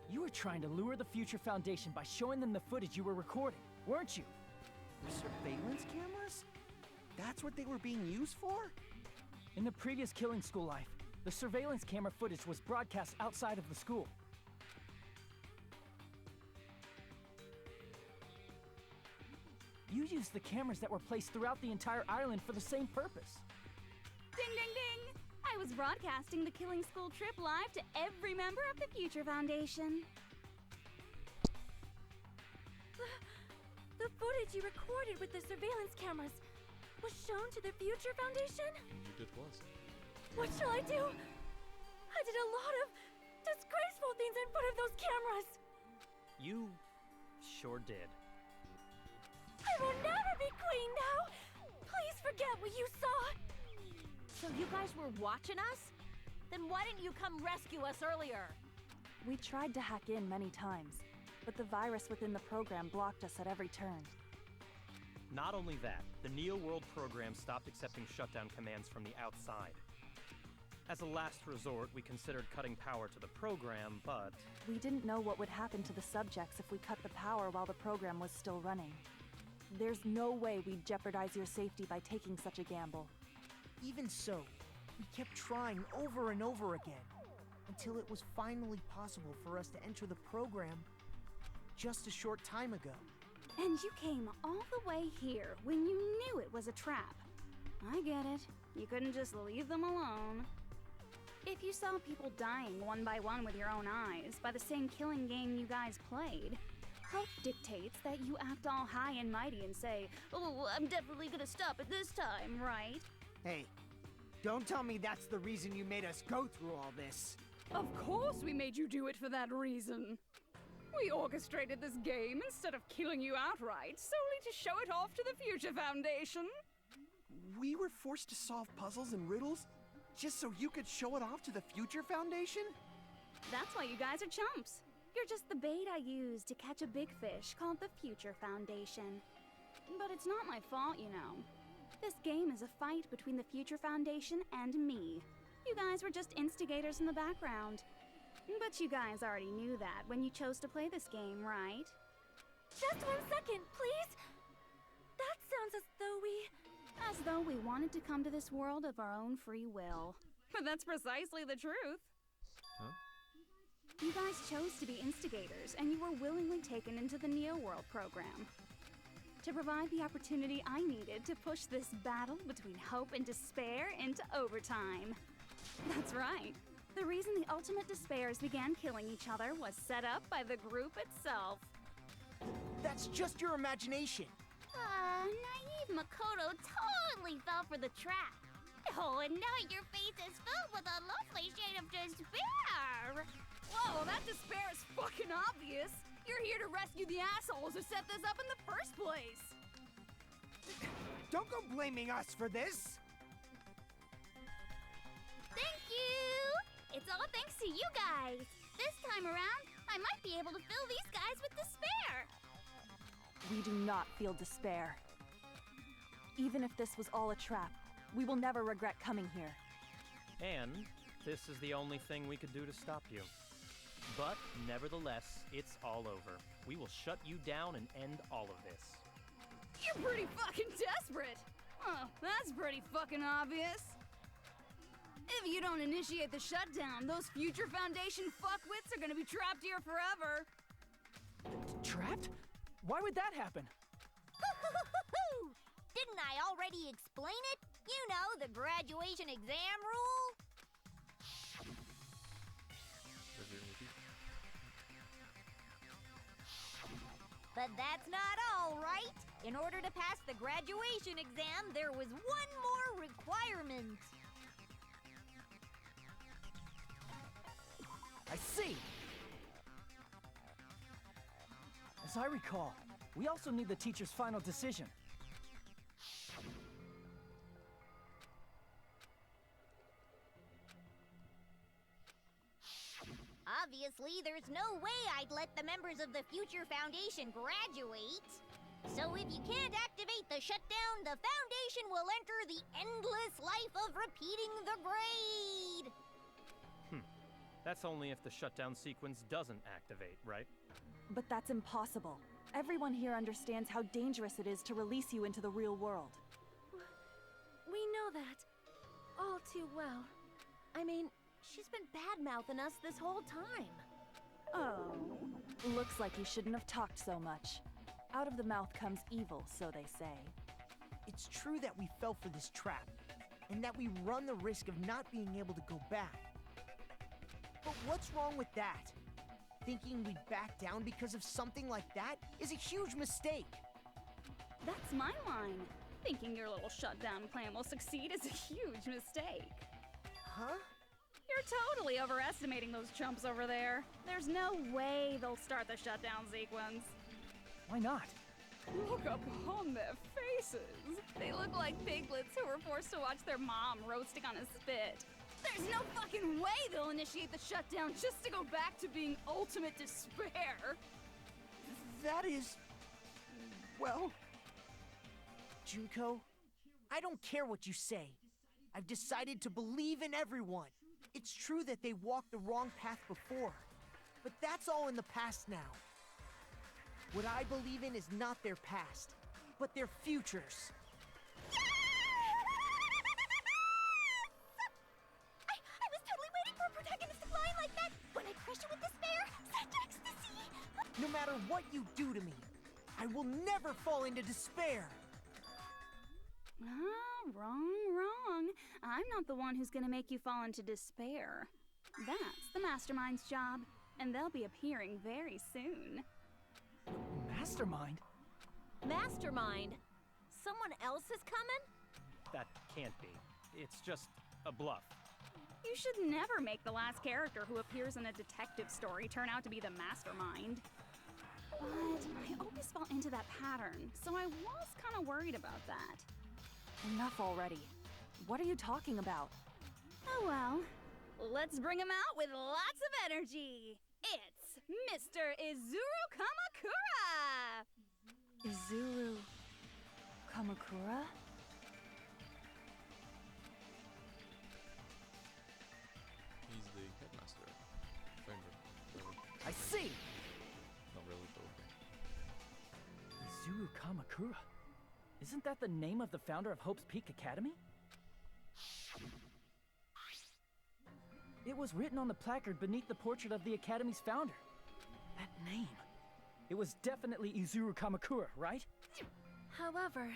You were trying to lure the Future Foundation by showing them the footage you were recording, weren't you? Surveillance cameras? That's what they were being used for? In the previous Killing School life, the surveillance camera footage was broadcast outside of the school. You used the cameras that were placed throughout the entire island for the same purpose. Ding, ding, ding! I was broadcasting the Killing School trip live to every member of the Future Foundation. The footage you recorded with the surveillance cameras was shown to the Future Foundation? You did what? What shall I do? I did a lot of disgraceful things in front of those cameras. You sure did. I will never be queen now. Please forget what you saw. So you guys were watching us? Then why didn't you come rescue us earlier? We tried to hack in many times, but the virus within the program blocked us at every turn. Not only that, the Neo World program stopped accepting shutdown commands from the outside. As a last resort, we considered cutting power to the program, but... We didn't know what would happen to the subjects if we cut the power while the program was still running. There's no way we'd jeopardize your safety by taking such a gamble. Even so, we kept trying over and over again, until it was finally possible for us to enter the program just a short time ago. And you came all the way here when you knew it was a trap. I get it. You couldn't just leave them alone. If you saw people dying one by one with your own eyes by the same killing game you guys played, hope dictates that you act all high and mighty and say, "Oh, I'm definitely gonna stop it this time, right?" Hey, don't tell me that's the reason you made us go through all this. Of course we made you do it for that reason. We orchestrated this game instead of killing you outright, solely to show it off to the Future Foundation. We were forced to solve puzzles and riddles just so you could show it off to the Future Foundation? That's why you guys are chumps. You're just the bait I used to catch a big fish called the Future Foundation. But it's not my fault, you know. This game is a fight between the Future Foundation and me. You guys were just instigators in the background. But you guys already knew that when you chose to play this game, right? Just 1 second, please. That sounds as though we wanted to come to this world of our own free will. But that's precisely the truth. Huh? You guys chose to be instigators, and you were willingly taken into the Neo World program. to provide the opportunity I needed to push this battle between hope and despair into overtime. That's right. The reason the ultimate despairs began killing each other was set up by the group itself. That's just your imagination. Naive Makoto totally fell for the trap. Oh, and now your face is filled with a lovely shade of despair. Whoa, that despair is fucking obvious. You're here to rescue the assholes who set this up in the first place. Don't go blaming us for this. Thank you. It's all thanks to you guys. This time around, I might be able to fill these guys with despair. We do not feel despair. Even if this was all a trap, we will never regret coming here. And this is the only thing we could do to stop you. But nevertheless, it's all over. We will shut you down and end all of this. You're pretty fucking desperate. Oh, that's pretty fucking obvious. If you don't initiate the shutdown, those future Foundation fuckwits are gonna be trapped here forever. Trapped? Why would that happen? Didn't I already explain it? You know, the graduation exam rule? But that's not all, right? In order to pass the graduation exam, there was one more requirement. I see! As I recall, we also need the teacher's final decision. Obviously, there's no way I'd let the members of the Future Foundation graduate. So if you can't activate the shutdown, the Foundation will enter the endless life of repeating the grade. That's only if the shutdown sequence doesn't activate, right? But that's impossible. Everyone here understands how dangerous it is to release you into the real world. We know that all too well. I mean, she's been bad-mouthing us this whole time. Oh. Looks like you shouldn't have talked so much. Out of the mouth comes evil, so they say. It's true that we fell for this trap, and that we run the risk of not being able to go back. But what's wrong with that? Thinking we'd back down because of something like that is a huge mistake. That's my line. Thinking your little shutdown plan will succeed is a huge mistake. Huh? You're totally overestimating those chumps over there. There's no way they'll start the shutdown sequence. Why not? Look upon their faces. They look like piglets who were forced to watch their mom roasting on a spit. There's no fucking way they'll initiate the shutdown just to go back to being ultimate despair. That is... well... Junko, I don't care what you say. I've decided to believe in everyone. It's true that they walked the wrong path before, but that's all in the past now. What I believe in is not their past, but their futures. I was totally waiting for a protagonist to fly like that when I crushed it with despair, such ecstasy. No matter what you do to me, I will never fall into despair. Wrong. I'm not the one who's gonna make you fall into despair. That's the Mastermind's job, and they'll be appearing very soon. Mastermind? Mastermind? Someone else is coming? That can't be. It's just a bluff. You should never make the last character who appears in a detective story turn out to be the Mastermind. But I always fall into that pattern, so I was kind of worried about that. Enough already. What are you talking about? Oh well. Let's bring him out with lots of energy. It's Mr. Izuru Kamakura! Izuru... Kamakura? He's the headmaster. Founder. Really. I see! Not really, but okay. Izuru Kamakura. Isn't that the name of the founder of Hope's Peak Academy? It was written on the placard beneath the portrait of the Academy's founder. That name. It was definitely Izuru Kamakura, right? However,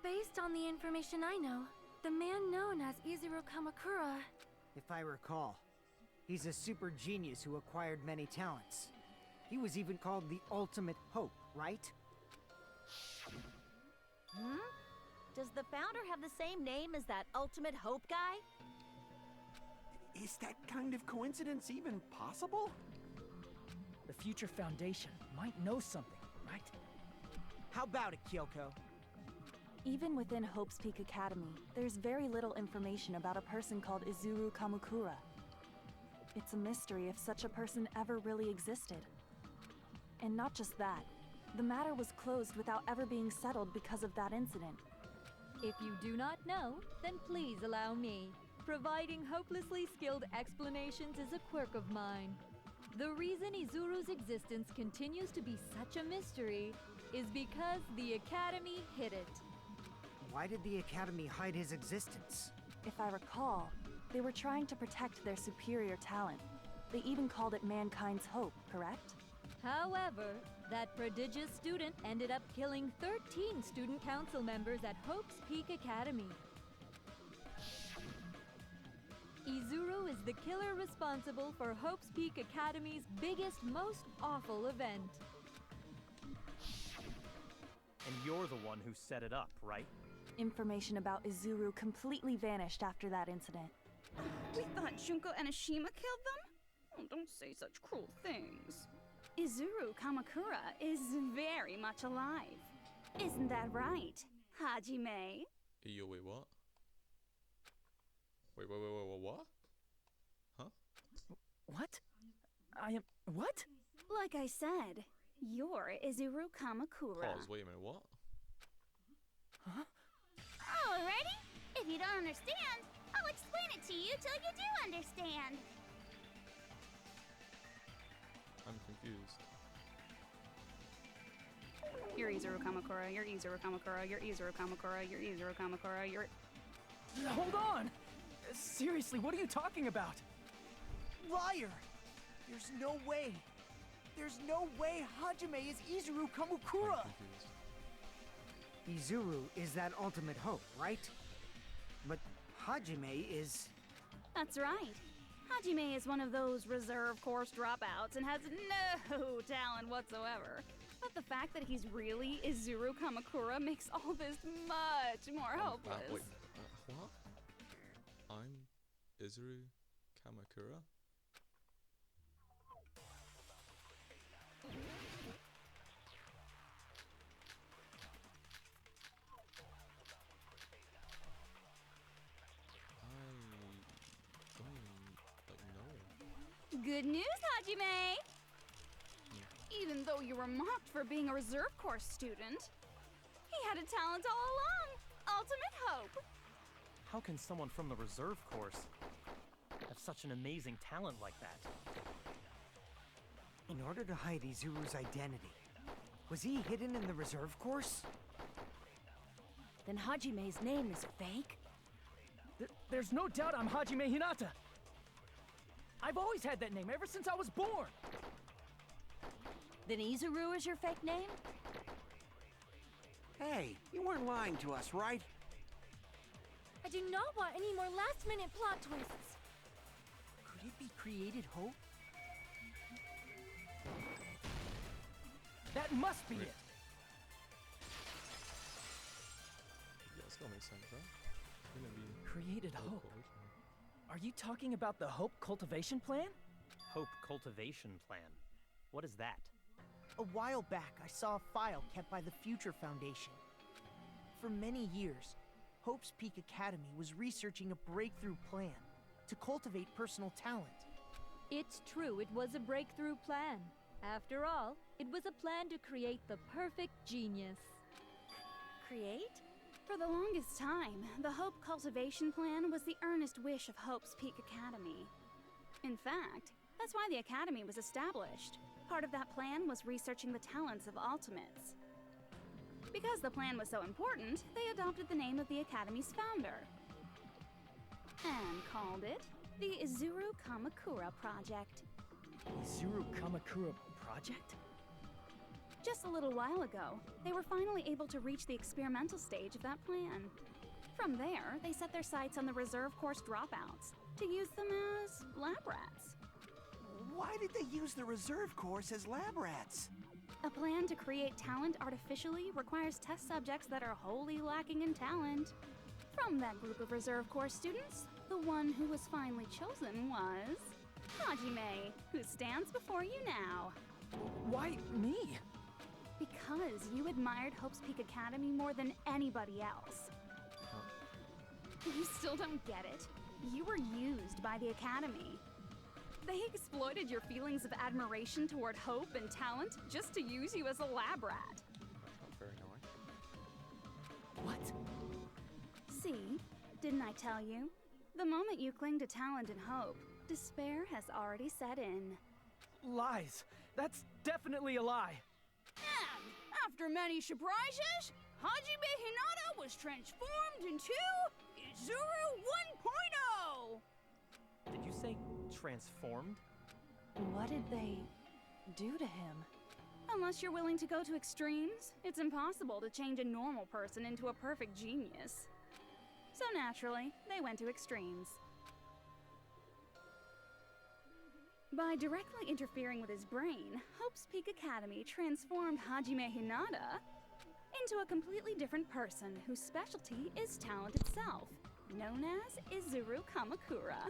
based on the information I know, the man known as Izuru Kamakura... If I recall, he's a super genius who acquired many talents. He was even called the Ultimate Hope, right? Does the founder have the same name as that Ultimate Hope guy? Is that kind of coincidence even possible? The Future Foundation might know something, right? How about it, Kyoko? Even within Hope's Peak Academy, there's very little information about a person called Izuru Kamakura. It's a mystery if such a person ever really existed. And not just that, the matter was closed without ever being settled because of that incident. If you do not know, then please allow me. Providing hopelessly skilled explanations is a quirk of mine. The reason Izuru's existence continues to be such a mystery is because the Academy hid it. Why did the Academy hide his existence? If I recall, they were trying to protect their superior talent. They even called it mankind's hope, correct? However, that prodigious student ended up killing 13 student council members at Hope's Peak Academy. Izuru is the killer responsible for Hope's Peak Academy's biggest, most awful event. And you're the one who set it up, right? Information about Izuru completely vanished after that incident. We thought Junko Enoshima killed them? Oh, don't say such cruel things. Izuru Kamakura is very much alive. Isn't that right, Hajime? Yo, wait, what? Wait, what? Huh? What? I am... what? Like I said, you're Izuru Kamakura. Pause, wait a minute, what? Huh? Alrighty. If you don't understand, I'll explain it to you till you do understand. I'm confused. You're Izuru Kamakura, you're Izuru Kamakura, you're Izuru Kamakura, you're Izuru Kamakura, you're... Hold on! Seriously, what are you talking about? Liar! There's no way. There's no way Hajime is Izuru Kamakura! I'm confused. Izuru is that ultimate hope, right? But Hajime is... That's right. Hajime is one of those reserve course dropouts and has no talent whatsoever. But the fact that he's really Izuru Kamakura makes all this much more hopeless. Wait, what? I'm Izuru Kamakura? Good news, Hajime! Even though you were mocked for being a reserve course student, he had a talent all along! Ultimate hope! How can someone from the reserve course have such an amazing talent like that? In order to hide Izuru's identity, was he hidden in the reserve course? Then Hajime's name is fake? There's no doubt I'm Hajime Hinata! I've always had that name ever since I was born! Then Izuru is your fake name? Hey, you weren't lying to us, right? I do not want any more last-minute plot twists. Could it be created hope? That must be it! Yeah, it's gonna make sense, right? It's gonna be Created hope. original. Are you talking about the Hope Cultivation Plan? Hope Cultivation Plan. What is that? A while back, I saw a file kept by the Future Foundation. For many years, Hope's Peak Academy was researching a breakthrough plan to cultivate personal talent. It's true, it was a breakthrough plan. After all, it was a plan to create the perfect genius. Create? For the longest time, the Hope Cultivation Plan was the earnest wish of Hope's Peak Academy. In fact, that's why the Academy was established. Part of that plan was researching the talents of Ultimates. Because the plan was so important, they adopted the name of the Academy's founder. And called it the Izuru Kamakura Project. Izuru Kamakura Project? Just a little while ago, they were finally able to reach the experimental stage of that plan. From there, they set their sights on the reserve course dropouts to use them as lab rats. Why did they use the reserve course as lab rats? A plan to create talent artificially requires test subjects that are wholly lacking in talent. From that group of reserve course students, the one who was finally chosen was Hajime, who stands before you now. Why me? Because you admired Hope's Peak Academy more than anybody else. You still don't get it? You were used by the Academy. They exploited your feelings of admiration toward Hope and talent just to use you as a lab rat. That's not very nice. What? See? Didn't I tell you? The moment you cling to talent and hope, despair has already set in. Lies. That's definitely a lie. And after many surprises, Hajime Hinata was transformed into Izuru 1.0! Did you say transformed? What did they do to him? Unless you're willing to go to extremes, it's impossible to change a normal person into a perfect genius. So naturally, they went to extremes. By directly interfering with his brain, Hope's Peak Academy transformed Hajime Hinata into a completely different person whose specialty is talent itself, known as Izuru Kamakura.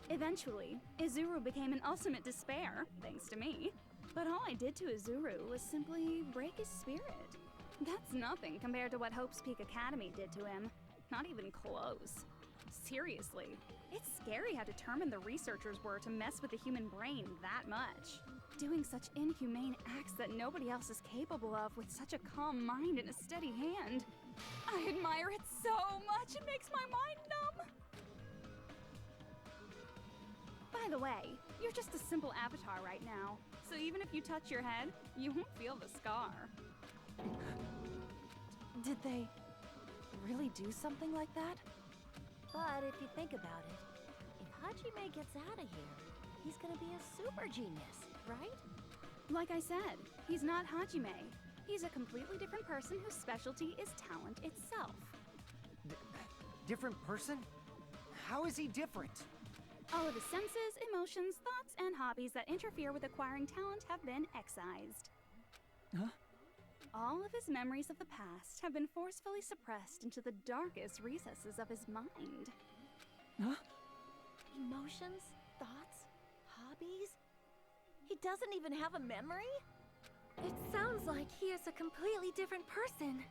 Eventually, Izuru became an ultimate despair, thanks to me. But all I did to Izuru was simply break his spirit. That's nothing compared to what Hope's Peak Academy did to him. Not even close. Seriously, it's scary how determined the researchers were to mess with the human brain that much. Doing such inhumane acts that nobody else is capable of with such a calm mind and a steady hand. I admire it so much, it makes my mind numb. By the way, you're just a simple avatar right now, so even if you touch your head, you won't feel the scar. Did they really do something like that? But if you think about it, if Hajime gets out of here, he's gonna be a super genius, right? Like I said, he's not Hajime. He's a completely different person whose specialty is talent itself. Different person? How is he different? All of his senses, emotions, thoughts, and hobbies that interfere with acquiring talent have been excised. Huh? All of his memories of the past have been forcefully suppressed into the darkest recesses of his mind. Huh? Emotions, thoughts, hobbies? He doesn't even have a memory? It sounds like he is a completely different person.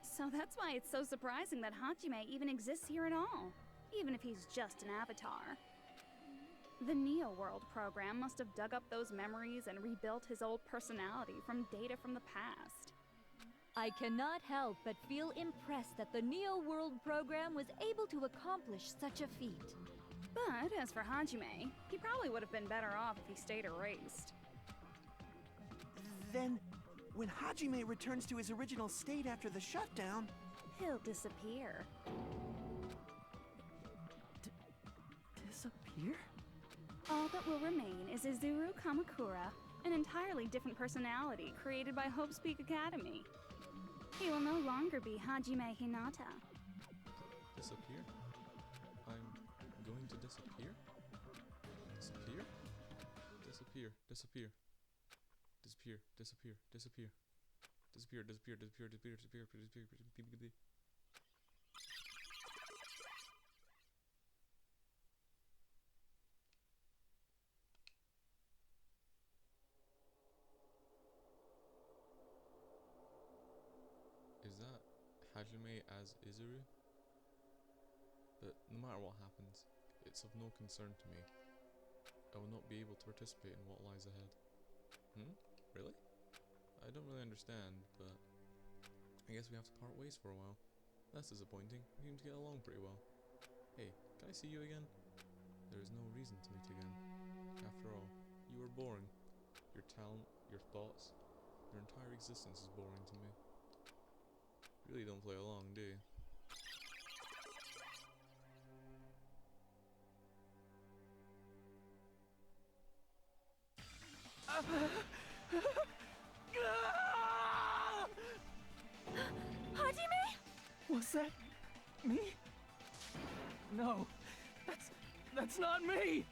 So that's why it's so surprising that Hajime even exists here at all, even if he's just an avatar. The Neo World program must have dug up those memories and rebuilt his old personality from data from the past. I cannot help but feel impressed that the Neo World program was able to accomplish such a feat. But as for Hajime, he probably would have been better off if he stayed erased. Then, when Hajime returns to his original state after the shutdown, He'll disappear. Disappear? All that will remain is Izuru Kamakura, an entirely different personality created by Hope's Peak Academy. He will no longer be Hajime Hinata. Disappear? I'm going to disappear? Disappear? Disappear, disappear. Disappear, disappear, disappear. Disappear, disappear, disappear, disappear, disappear, disappear, disappear. Is that Hajime as Izuru? But no matter what happens, it's of no concern to me. I will not be able to participate in what lies ahead. Really? I don't really understand, but I guess we have to part ways for a while. That's disappointing. We seem to get along pretty well. Hey, can I see you again? There is no reason to meet again. After all, you are boring. Your talent, your thoughts, your entire existence is boring to me. Really don't play along, do you? Was that me? No, that's not me!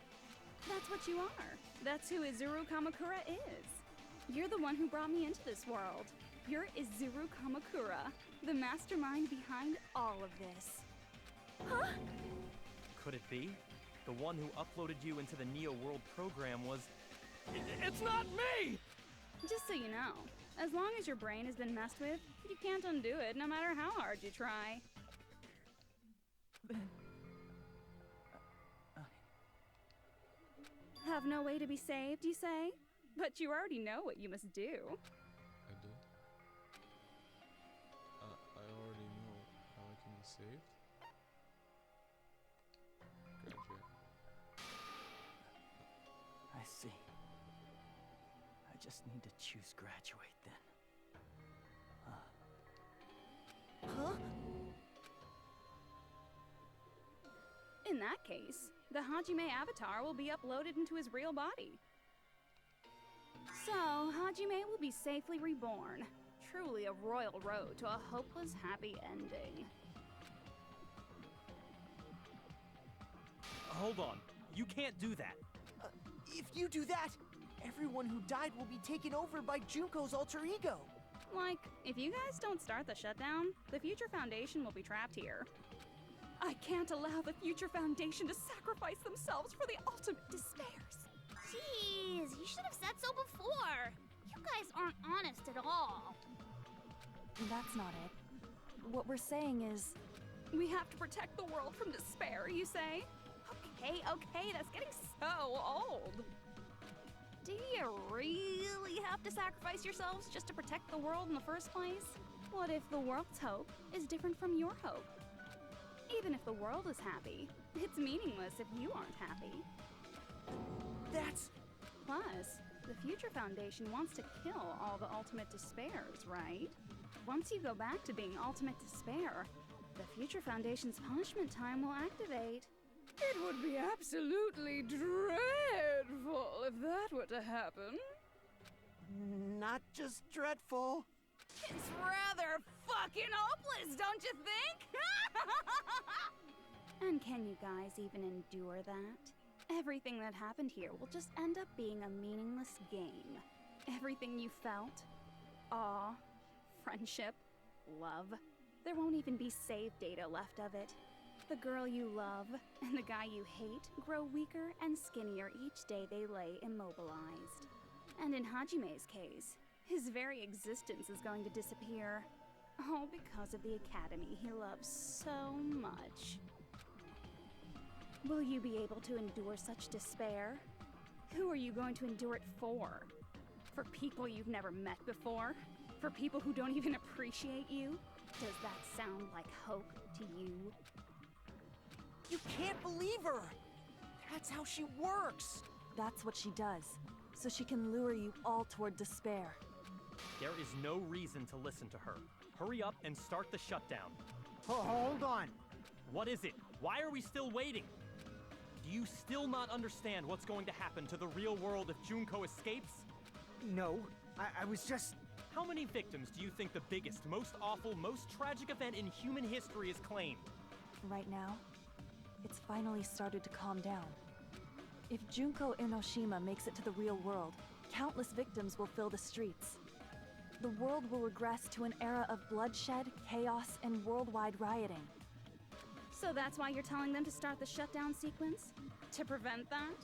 That's what you are. That's who Izuru Kamakura is. You're the one who brought me into this world. You're Izuru Kamakura, the mastermind behind all of this. Huh? Could it be? The one who uploaded you into the Neo World program was... It's not me! Just so you know, as long as your brain has been messed with, you can't undo it no matter how hard you try. Have no way to be saved, you say? But you already know what you must do. I do? I already know how I can be saved. Graduate. I see. I just need to choose graduate then. Huh? In that case, the Hajime avatar will be uploaded into his real body. So, Hajime will be safely reborn. Truly a royal road to a hopeless happy ending. Hold on. You can't do that. If you do that, everyone who died will be taken over by Junko's alter ego. Like, if you guys don't start the shutdown, the Future Foundation will be trapped here. I can't allow the Future Foundation to sacrifice themselves for the ultimate despairs. Jeez, you should have said so before. You guys aren't honest at all. That's not it. What we're saying is... We have to protect the world from despair, you say? Okay, that's getting so old. Do you really have to sacrifice yourselves just to protect the world in the first place? What if the world's hope is different from your hope? Even if the world is happy, it's meaningless if you aren't happy. That's... Plus, the Future Foundation wants to kill all the ultimate despairs, right? Once you go back to being ultimate despair, the Future Foundation's punishment time will activate. It would be absolutely dreadful if that were to happen. not just dreadful. It's rather fucking hopeless, don't you think? And can you guys even endure that? Everything that happened here will just end up being a meaningless game. Everything you felt, awe, friendship, love, there won't even be save data left of it. The girl you love and the guy you hate grow weaker and skinnier each day they lay immobilized. And in Hajime's case, his very existence is going to disappear. All because of the academy he loves so much. Will you be able to endure such despair? Who are you going to endure it for? For people you've never met before? For people who don't even appreciate you? Does that sound like hope to you? You can't believe her! That's how she works! That's what she does, so she can lure you all toward despair. There is no reason to listen to her. Hurry up and start the shutdown. Hold on. What is it? Why are we still waiting? Do you still not understand what's going to happen to the real world if Junko escapes? No, I was just... How many victims do you think the biggest, most awful, most tragic event in human history has claimed? Right now, it's finally started to calm down. If Junko Enoshima makes it to the real world, countless victims will fill the streets. The world will regress to an era of bloodshed, chaos, and worldwide rioting. So that's why you're telling them to start the shutdown sequence? To prevent that?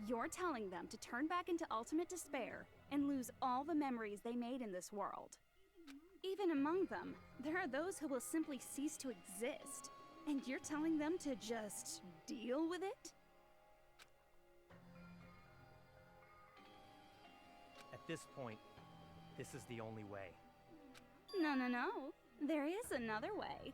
You're telling them to turn back into ultimate despair and lose all the memories they made in this world. Even among them, there are those who will simply cease to exist. And you're telling them to just deal with it? At this point, this is the only way. No. There is another way.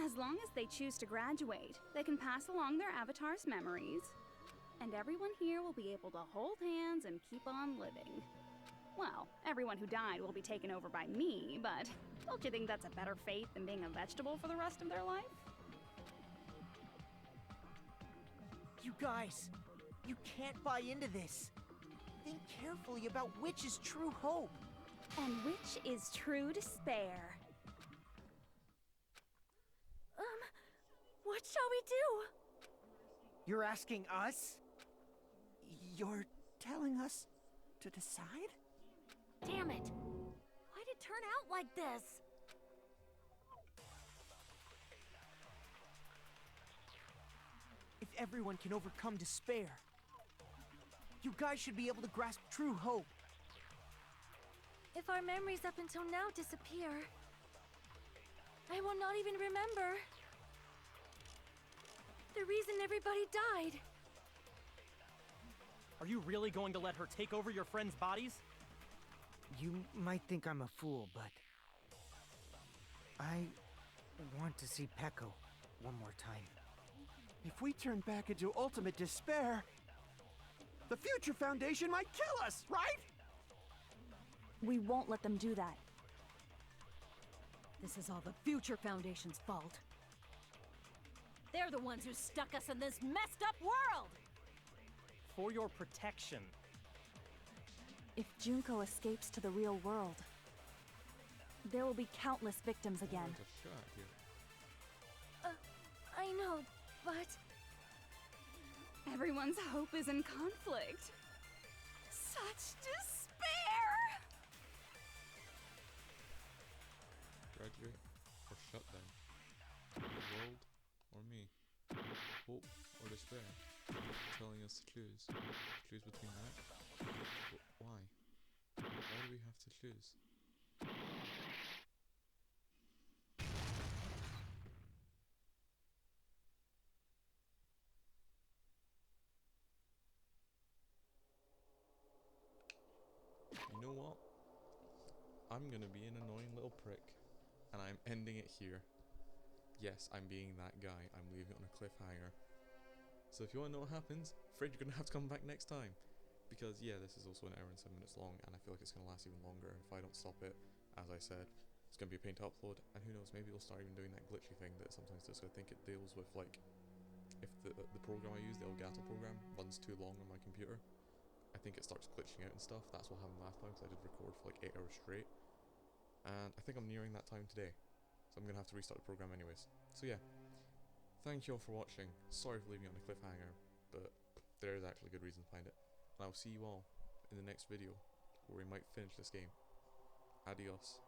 As long as they choose to graduate, they can pass along their avatar's memories, and everyone here will be able to hold hands and keep on living. Well, everyone who died will be taken over by me, but don't you think that's a better fate than being a vegetable for the rest of their life? You guys, you can't buy into this. Think carefully about which is true hope. And which is true despair. What shall we do? You're asking us? You're telling us to decide? Damn it! Why'd it turn out like this? If everyone can overcome despair, you guys should be able to grasp true hope. If our memories up until now disappear, I will not even remember the reason everybody died. Are you really going to let her take over your friends' bodies? You might think I'm a fool, but I want to see Peko one more time. If we turn back into ultimate despair, the Future Foundation might kill us, right? We won't let them do that. This is all the Future Foundation's fault. They're the ones who stuck us in this messed up world! For your protection. If Junko escapes to the real world, there will be countless victims again. There's a shot here. I know, but Everyone's hope is in conflict. Such despair! Graduate or shut down? The world or me? Hope or despair? Telling us to choose. Choose between that? Why? Why do we have to choose? You know what? I'm gonna be an annoying little prick, and I'm ending it here. Yes, I'm being that guy. I'm leaving it on a cliffhanger. So if you want to know what happens, afraid you're gonna have to come back next time. Because yeah, this is also an hour and 7 minutes long, and I feel like it's gonna last even longer if I don't stop it. As I said, it's gonna be a pain to upload, and who knows, maybe it'll start even doing that glitchy thing that it sometimes does. I think it deals with like if the program I use, the Elgato program, runs too long on my computer. I think it starts glitching out and stuff. That's what happened last time, because I did record for like 8 hours straight. And I think I'm nearing that time today. So I'm going to have to restart the program anyways. So yeah, thank you all for watching. Sorry for leaving it on a cliffhanger, but there is actually good reasons behind it. And I will see you all in the next video, where we might finish this game. Adios.